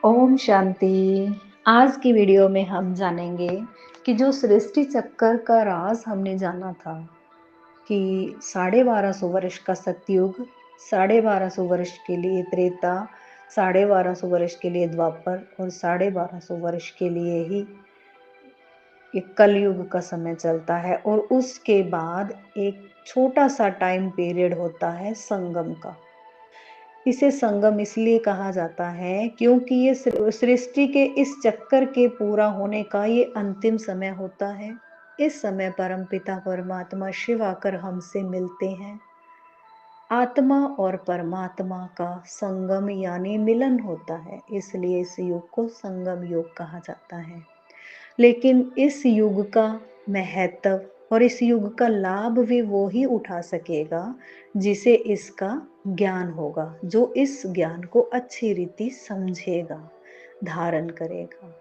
ओम शांति। आज की वीडियो में हम जानेंगे कि जो सृष्टि चक्कर का राज हमने जाना था कि 1250 वर्ष का सतयुग, 1250 वर्ष के लिए त्रेता, 1250 वर्ष के लिए द्वापर और 1250 वर्ष के लिए ही एक कलयुग का समय चलता है और उसके बाद एक छोटा सा टाइम पीरियड होता है संगम का। इसे संगम इसलिए कहा जाता है क्योंकि ये सृष्टि के इस चक्कर के पूरा होने का ये अंतिम समय होता है। इस समय परमपिता परमात्मा शिव आकर हमसे मिलते हैं। आत्मा और परमात्मा का संगम यानी मिलन होता है, इसलिए इस युग को संगम युग कहा जाता है। लेकिन इस युग का महत्व और इस युग का लाभ भी वो ही उठा सकेगा जिसे इसका ज्ञान होगा, जो इस ज्ञान को अच्छी रीति समझेगा, धारण करेगा।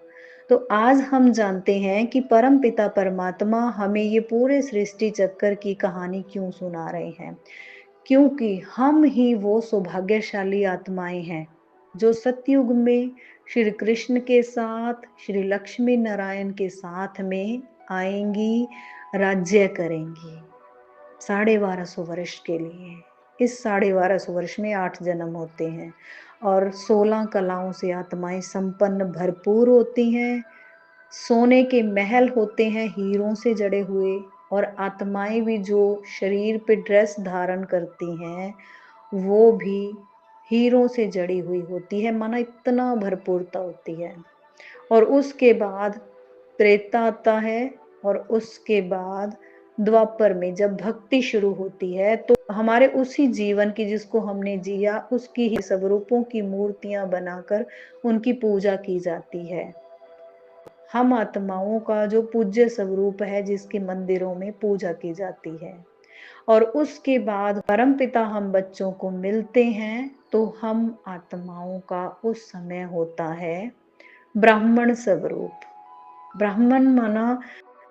तो आज हम जानते हैं कि परम पिता परमात्मा हमें ये पूरे सृष्टि चक्कर की कहानी क्यों सुना रहे हैं। क्योंकि हम ही वो सौभाग्यशाली आत्माएं हैं जो सतयुग में श्री कृष्ण के साथ, श्री लक्ष्मी नारायण के साथ में आएंगी, राज्य करेंगी 1250 वर्ष के लिए। इस 1250 वर्ष में 8 जन्म होते हैं और 16 कलाओं से आत्माएं संपन्न भरपूर होती हैं। सोने के महल होते हैं हीरों से जड़े हुए, और आत्माएं भी जो शरीर पे ड्रेस धारण करती हैं वो भी हीरों से जड़ी हुई होती है। माना इतना भरपूरता होती है। और उसके बाद त्रेता आता है और उसके बाद द्वापर में जब भक्ति शुरू होती है तो हमारे उसी जीवन की जिसको हमने जिया उसकी ही स्वरूपों की मूर्तियां बनाकर उनकी पूजा की जाती है। हम आत्माओं का जो पूज्य स्वरूप है जिसके मंदिरों में पूजा की जाती है। और उसके बाद परमपिता हम बच्चों को मिलते हैं तो हम आत्माओं का उस समय होता है ब्राह्मण स्वरूप। ब्राह्मण माना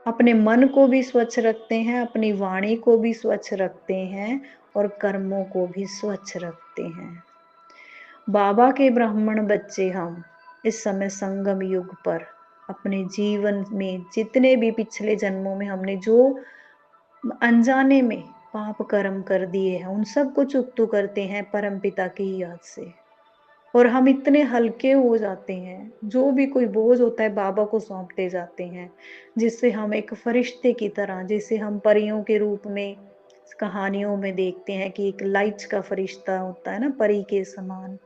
अपने मन को भी स्वच्छ रखते हैं, अपनी वाणी को भी स्वच्छ रखते हैं और कर्मों को भी स्वच्छ रखते हैं। बाबा के ब्राह्मण बच्चे हम इस समय संगम युग पर अपने जीवन में जितने भी पिछले जन्मों में हमने जो अनजाने में पाप कर्म कर दिए हैं उन सब को चुकतू करते हैं परमपिता की याद से। और हम इतने हल्के हो जाते हैं, जो भी कोई बोझ होता है बाबा को सौंपते जाते हैं, जिससे हम एक फरिश्ते की तरह, जैसे हम परियों के रूप में कहानियों में देखते हैं कि एक लाइट का फरिश्ता होता है ना, परी के समान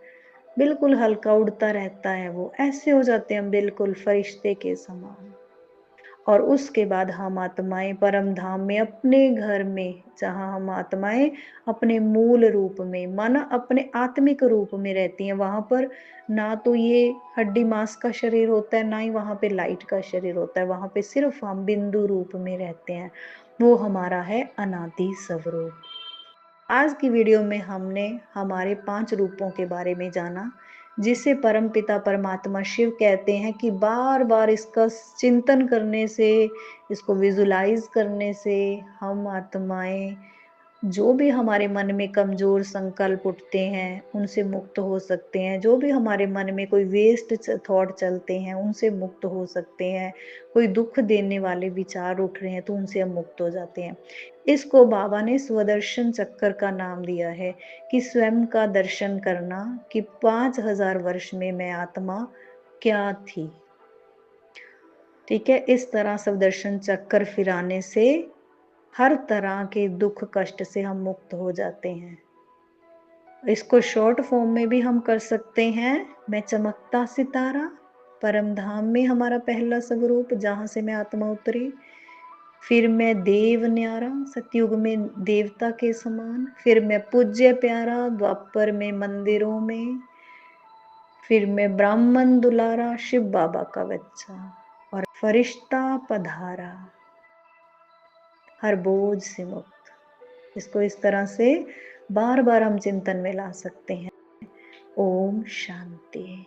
बिल्कुल हल्का उड़ता रहता है, वो ऐसे हो जाते हैं हम बिल्कुल फरिश्ते के समान। और उसके बाद हम आत्माएं परम धाम में अपने घर में, जहाँ हम आत्माएं अपने मूल रूप में माना अपने आत्मिक रूप में रहती हैं, वहां पर ना तो ये हड्डी मांस का शरीर होता है, ना ही वहां पे लाइट का शरीर होता है। वहां पे सिर्फ हम बिंदु रूप में रहते हैं, वो हमारा है अनादि स्वरूप। आज की वीडियो में हमने हमारे 5 रूपों के बारे में जाना, जिसे परमपिता परमात्मा शिव कहते हैं कि बार बार इसका चिंतन करने से, इसको विजुलाइज करने से हम आत्माएं जो भी हमारे मन में कमजोर संकल्प उठते हैं उनसे मुक्त हो सकते हैं। जो भी हमारे मन में कोई वेस्ट थॉट चलते हैं उनसे मुक्त हो सकते हैं। कोई दुख देने वाले विचार उठ रहे हैं तो उनसे हम मुक्त हो जाते हैं। इसको बाबा ने स्वदर्शन चक्कर का नाम दिया है कि स्वयं का दर्शन करना कि 5000 वर्ष में मैं आत्मा क्या थी। ठीक है, इस तरह स्वदर्शन चक्कर फिराने से हर तरह के दुख कष्ट से हम मुक्त हो जाते हैं। इसको शॉर्ट फॉर्म में भी हम कर सकते हैं। मैं चमकता सितारा, परम धाम में हमारा पहला स्वरूप जहां से मैं आत्मा उतरी। फिर मैं देव न्यारा, सतयुग में देवता के समान। फिर मैं पूज्य प्यारा, द्वापर में मंदिरों में। फिर मैं ब्राह्मण दुलारा, शिव बाबा का बच्चा, और फरिश्ता पधारा, हर बोझ से मुक्त। इसको इस तरह से बार बार हम चिंतन में ला सकते हैं। ओम शांति।